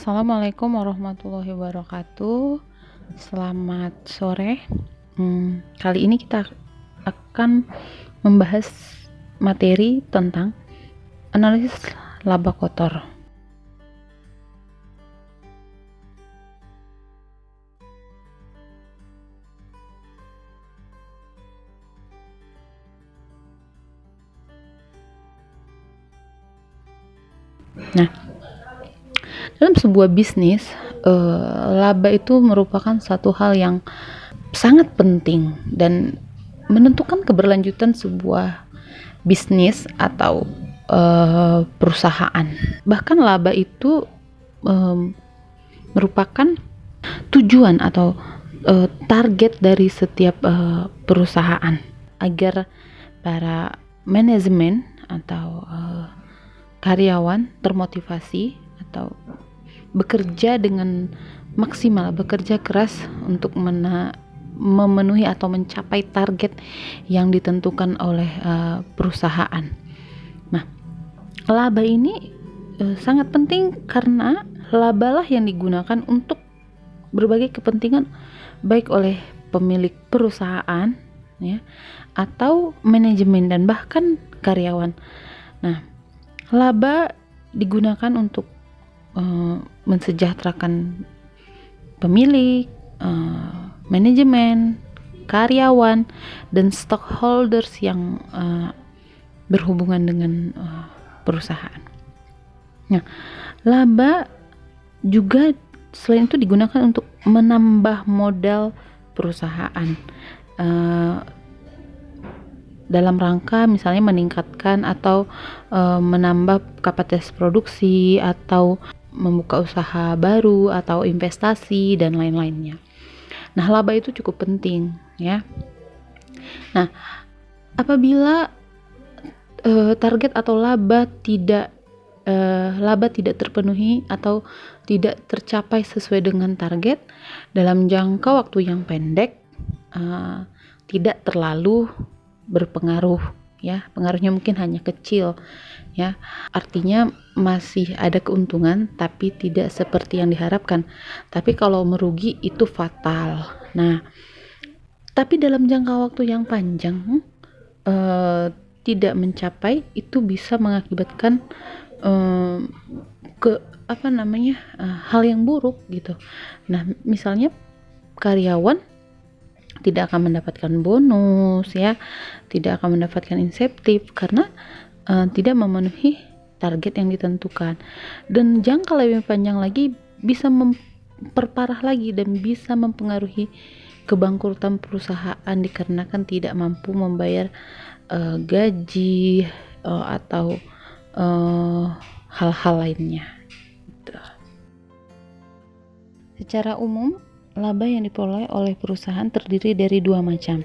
Assalamualaikum warahmatullahi wabarakatuh. Selamat sore. Kali ini kita akan membahas materi tentang analisis laba kotor. Nah, dalam sebuah bisnis, laba itu merupakan satu hal yang sangat penting dan menentukan keberlanjutan sebuah bisnis atau perusahaan. Bahkan laba itu merupakan tujuan atau target dari setiap perusahaan agar para manajemen atau karyawan termotivasi atau bekerja dengan maksimal, bekerja keras untuk memenuhi atau mencapai target yang ditentukan oleh perusahaan. Nah, laba ini sangat penting karena labalah yang digunakan untuk berbagai kepentingan baik oleh pemilik perusahaan ya atau manajemen dan bahkan karyawan. Nah, laba digunakan untuk mensejahterakan pemilik, manajemen, karyawan, dan stakeholders yang berhubungan dengan perusahaan. Nah, laba juga selain itu digunakan untuk menambah modal perusahaan dalam rangka misalnya meningkatkan atau menambah kapasitas produksi atau membuka usaha baru atau investasi dan lain-lainnya. Nah, laba itu cukup penting ya. Nah, apabila target atau laba tidak terpenuhi atau tidak tercapai sesuai dengan target dalam jangka waktu yang pendek, tidak terlalu berpengaruh ya, pengaruhnya mungkin hanya kecil ya, artinya masih ada keuntungan tapi tidak seperti yang diharapkan. Tapi kalau merugi itu fatal. Nah, tapi dalam jangka waktu yang panjang tidak mencapai itu bisa mengakibatkan hal yang buruk gitu. Nah, misalnya karyawan tidak akan mendapatkan bonus ya, tidak akan mendapatkan insentif karena tidak memenuhi target yang ditentukan. Dan jangka lebih panjang lagi bisa memperparah lagi dan bisa mempengaruhi kebangkrutan perusahaan dikarenakan tidak mampu membayar gaji atau hal-hal lainnya. Secara umum, laba yang diperoleh oleh perusahaan terdiri dari dua macam.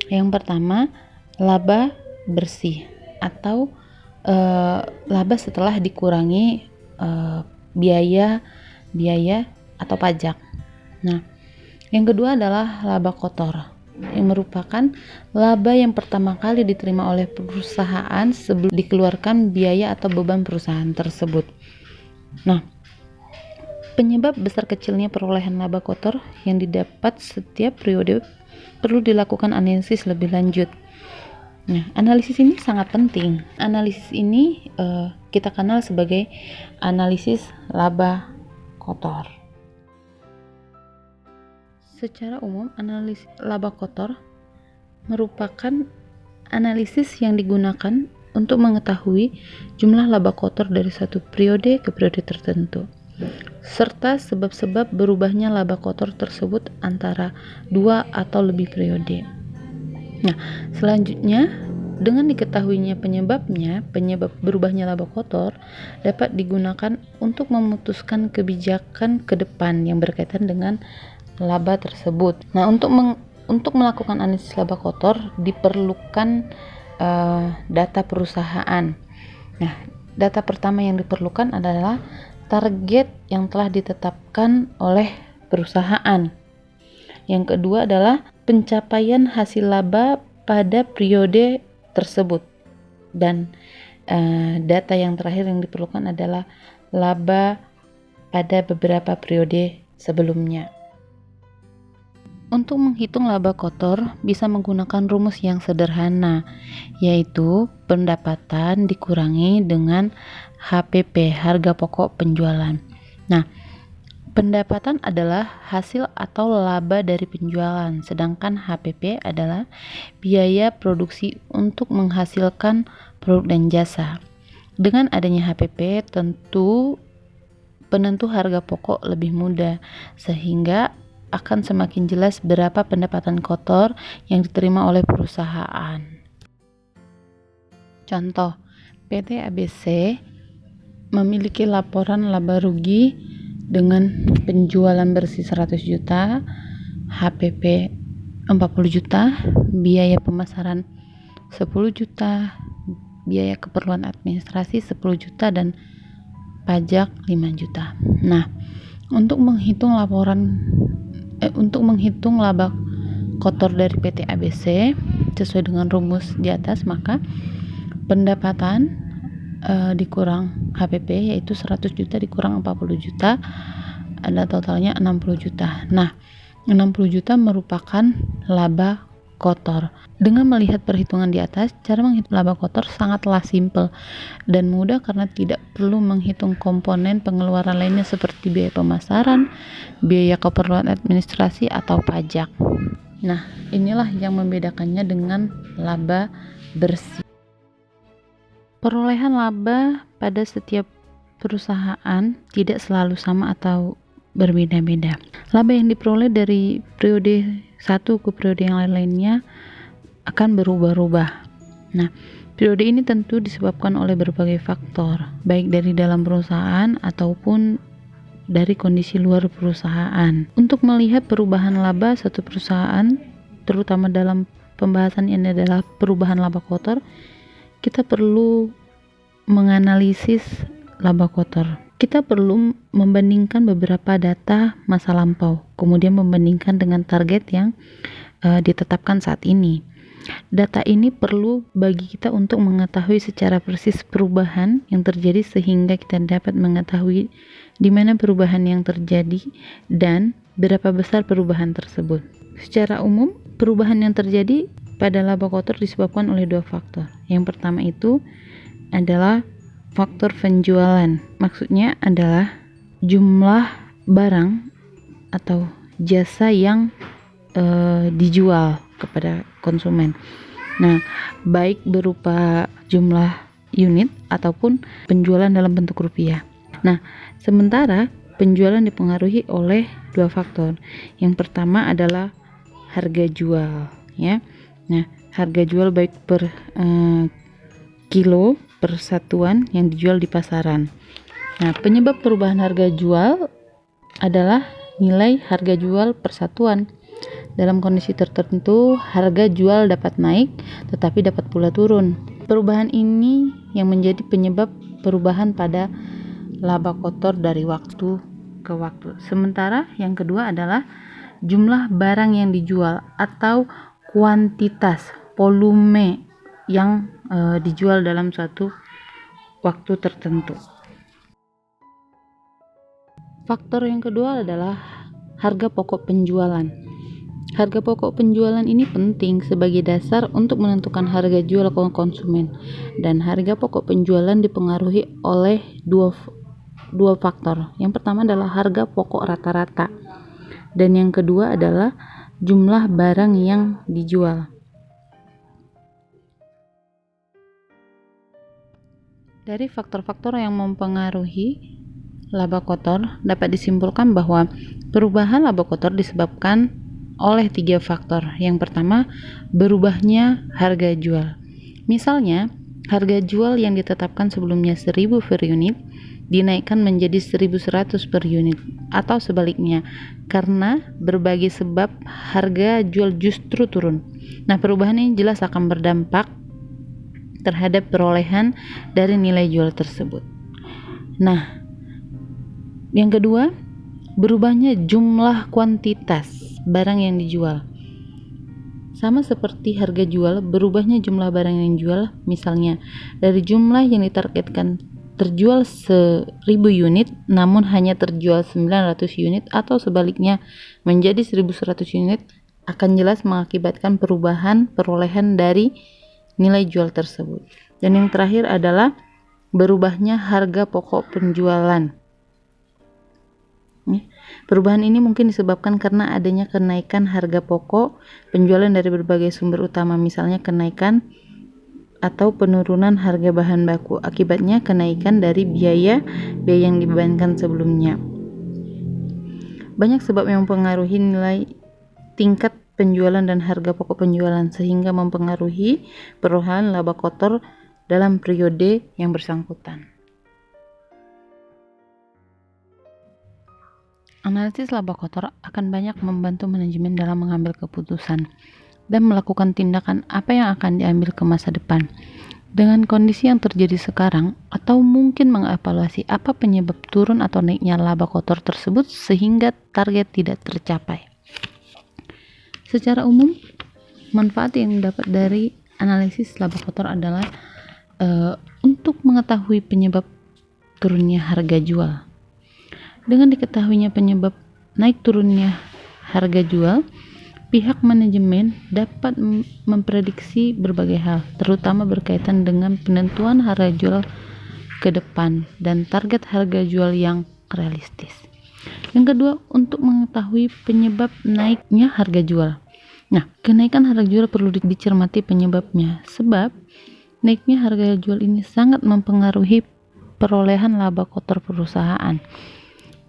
Yang pertama, laba bersih atau laba setelah dikurangi biaya atau pajak. Nah, yang kedua adalah laba kotor, yang merupakan laba yang pertama kali diterima oleh perusahaan sebelum dikeluarkan biaya atau beban perusahaan tersebut. Nah, penyebab besar kecilnya perolehan laba kotor yang didapat setiap periode perlu dilakukan analisis lebih lanjut. Nah, analisis ini sangat penting. Analisis ini kita kenal sebagai analisis laba kotor. Secara umum, analisis laba kotor merupakan analisis yang digunakan untuk mengetahui jumlah laba kotor dari satu periode ke periode tertentu, serta sebab-sebab berubahnya laba kotor tersebut antara dua atau lebih periode. Nah, selanjutnya dengan diketahuinya penyebab berubahnya laba kotor dapat digunakan untuk memutuskan kebijakan ke depan yang berkaitan dengan laba tersebut. Nah, untuk melakukan analisis laba kotor diperlukan data perusahaan. Nah, data pertama yang diperlukan adalah target yang telah ditetapkan oleh perusahaan. Yang kedua adalah pencapaian hasil laba pada periode tersebut. Dan data yang terakhir yang diperlukan adalah laba pada beberapa periode sebelumnya. Untuk menghitung laba kotor bisa menggunakan rumus yang sederhana, yaitu pendapatan dikurangi dengan HPP, harga pokok penjualan. Nah, pendapatan adalah hasil atau laba dari penjualan, sedangkan HPP adalah biaya produksi untuk menghasilkan produk dan jasa. Dengan adanya HPP, tentu penentu harga pokok lebih mudah, sehingga akan semakin jelas berapa pendapatan kotor yang diterima oleh perusahaan. Contoh, PT ABC memiliki laporan laba rugi dengan penjualan bersih 100 juta, HPP 40 juta, biaya pemasaran 10 juta, biaya keperluan administrasi 10 juta, dan pajak 5 juta. Nah, untuk menghitung laba kotor dari PT ABC sesuai dengan rumus di atas, maka pendapatan dikurang HPP yaitu 100 juta dikurang 40 juta ada totalnya 60 juta. Nah, 60 juta merupakan laba kotor. Dengan melihat perhitungan di atas, cara menghitung laba kotor sangatlah simpel dan mudah karena tidak perlu menghitung komponen pengeluaran lainnya seperti biaya pemasaran, biaya keperluan administrasi, atau pajak. Nah, inilah yang membedakannya dengan laba bersih. Perolehan laba pada setiap perusahaan tidak selalu sama atau berbeda-beda. Laba yang diperoleh dari periode satu ke periode yang lainnya akan berubah-ubah. Nah, periode ini tentu disebabkan oleh berbagai faktor, baik dari dalam perusahaan ataupun dari kondisi luar perusahaan. Untuk melihat perubahan laba satu perusahaan, terutama dalam pembahasan ini adalah perubahan laba kotor, kita perlu menganalisis laba kotor. Kita perlu membandingkan beberapa data masa lampau, kemudian membandingkan dengan target yang ditetapkan saat ini. Data ini perlu bagi kita untuk mengetahui secara persis perubahan yang terjadi sehingga kita dapat mengetahui di mana perubahan yang terjadi dan berapa besar perubahan tersebut. Secara umum, perubahan yang terjadi pada laba kotor disebabkan oleh dua faktor. Yang pertama itu adalah faktor penjualan. Maksudnya adalah jumlah barang atau jasa yang dijual kepada konsumen. Nah, baik berupa jumlah unit ataupun penjualan dalam bentuk rupiah. Nah, sementara penjualan dipengaruhi oleh dua faktor. Yang pertama adalah harga jual, ya. Nah, harga jual baik per kilo per satuan yang dijual di pasaran. Nah, penyebab perubahan harga jual adalah nilai harga jual per satuan. Dalam kondisi tertentu, harga jual dapat naik, tetapi dapat pula turun. Perubahan ini yang menjadi penyebab perubahan pada laba kotor dari waktu ke waktu. Sementara yang kedua adalah jumlah barang yang dijual atau kuantitas, volume yang dijual dalam suatu waktu tertentu. Faktor yang kedua adalah harga pokok penjualan. Harga pokok penjualan ini penting sebagai dasar untuk menentukan harga jual konsumen, dan harga pokok penjualan dipengaruhi oleh dua faktor. Yang pertama adalah harga pokok rata-rata, dan yang kedua adalah jumlah barang yang dijual. Dari faktor-faktor yang mempengaruhi laba kotor dapat disimpulkan bahwa perubahan laba kotor disebabkan oleh tiga faktor. Yang pertama, berubahnya harga jual. Misalnya, harga jual yang ditetapkan sebelumnya 1000 per unit dinaikkan menjadi 1100 per unit, atau sebaliknya, karena berbagai sebab harga jual justru turun. Nah, perubahan ini jelas akan berdampak terhadap perolehan dari nilai jual tersebut. Nah, yang kedua, berubahnya jumlah kuantitas barang yang dijual. Sama seperti harga jual, berubahnya jumlah barang yang dijual. Misalnya, dari jumlah yang ditargetkan terjual 1000 unit namun hanya terjual 900 unit atau sebaliknya menjadi 1100 unit akan jelas mengakibatkan perubahan perolehan dari nilai jual tersebut. Dan yang terakhir adalah berubahnya harga pokok penjualan. Perubahan ini mungkin disebabkan karena adanya kenaikan harga pokok penjualan dari berbagai sumber utama, misalnya kenaikan atau penurunan harga bahan baku. Akibatnya kenaikan dari biaya yang dibebankan sebelumnya. Banyak sebab yang mempengaruhi nilai tingkat penjualan dan harga pokok penjualan sehingga mempengaruhi perolehan laba kotor dalam periode yang bersangkutan. Analisis laba kotor akan banyak membantu manajemen dalam mengambil keputusan dan melakukan tindakan apa yang akan diambil ke masa depan. Dengan kondisi yang terjadi sekarang, atau mungkin mengevaluasi apa penyebab turun atau naiknya laba kotor tersebut sehingga target tidak tercapai. Secara umum, manfaat yang didapat dari analisis laba kotor adalah untuk mengetahui penyebab turunnya harga jual. Dengan diketahuinya penyebab naik turunnya harga jual, pihak manajemen dapat memprediksi berbagai hal, terutama berkaitan dengan penentuan harga jual ke depan dan target harga jual yang realistis. Yang kedua, untuk mengetahui penyebab naiknya harga jual. Nah, kenaikan harga jual perlu dicermati penyebabnya, sebab naiknya harga jual ini sangat mempengaruhi perolehan laba kotor perusahaan.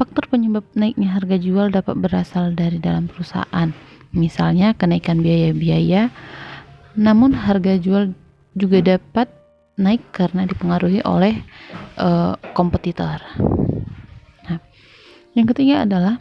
Faktor penyebab naiknya harga jual dapat berasal dari dalam perusahaan, misalnya kenaikan biaya-biaya, namun harga jual juga dapat naik karena dipengaruhi oleh kompetitor. Nah, yang ketiga adalah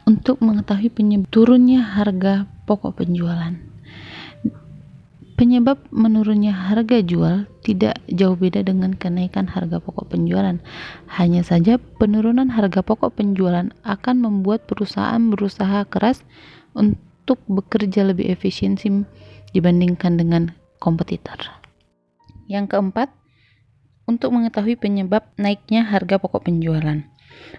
untuk mengetahui penyebab turunnya harga pokok penjualan. Penyebab menurunnya harga jual tidak jauh beda dengan kenaikan harga pokok penjualan. Hanya saja penurunan harga pokok penjualan akan membuat perusahaan berusaha keras untuk bekerja lebih efisiensi dibandingkan dengan kompetitor. Yang keempat, untuk mengetahui penyebab naiknya harga pokok penjualan.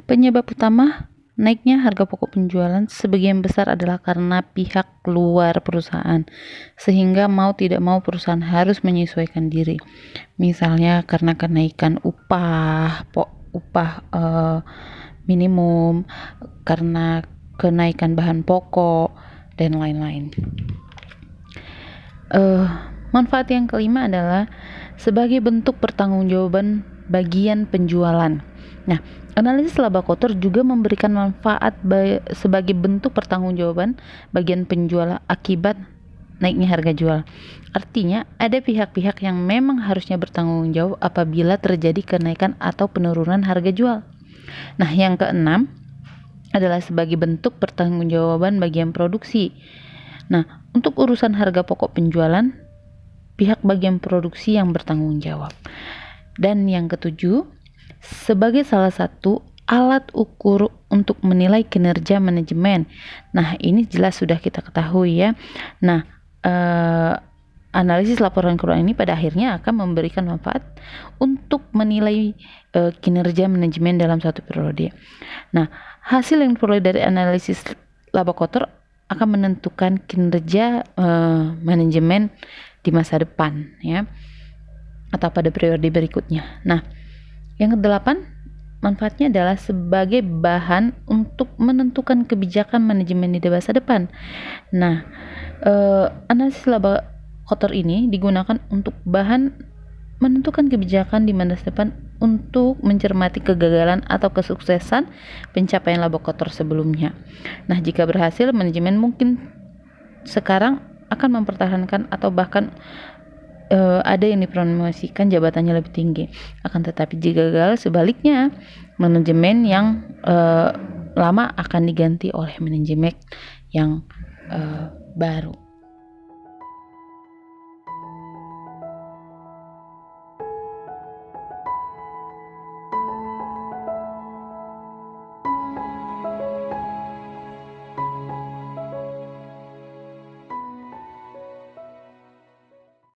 Penyebab utama naiknya harga pokok penjualan sebagian besar adalah karena pihak luar perusahaan, sehingga mau tidak mau perusahaan harus menyesuaikan diri. Misalnya karena kenaikan upah minimum, karena kenaikan bahan pokok, dan lain-lain. Manfaat yang kelima adalah sebagai bentuk pertanggungjawaban bagian penjualan. Nah, analisis laba kotor juga memberikan manfaat sebagai bentuk pertanggungjawaban bagian penjual akibat naiknya harga jual. Artinya, ada pihak-pihak yang memang harusnya bertanggung jawab apabila terjadi kenaikan atau penurunan harga jual. Nah, yang keenam adalah sebagai bentuk pertanggungjawaban bagian produksi. Nah, untuk urusan harga pokok penjualan, pihak bagian produksi yang bertanggung jawab. Dan yang ketujuh, sebagai salah satu alat ukur untuk menilai kinerja manajemen. Nah, ini jelas sudah kita ketahui ya. Nah, analisis laporan keuangan ini pada akhirnya akan memberikan manfaat untuk menilai kinerja manajemen dalam satu periode. Nah, hasil yang diperoleh dari analisis laba kotor akan menentukan kinerja manajemen di masa depan ya, atau pada periode berikutnya. Nah, yang kedelapan, manfaatnya adalah sebagai bahan untuk menentukan kebijakan manajemen di masa depan. Nah, analisis laba kotor ini digunakan untuk bahan menentukan kebijakan di masa depan untuk mencermati kegagalan atau kesuksesan pencapaian laba kotor sebelumnya. Nah, jika berhasil, manajemen mungkin sekarang akan mempertahankan atau bahkan ada yang dipromosikan jabatannya lebih tinggi. Akan tetapi jika gagal, sebaliknya manajemen yang lama akan diganti oleh manajemen yang baru.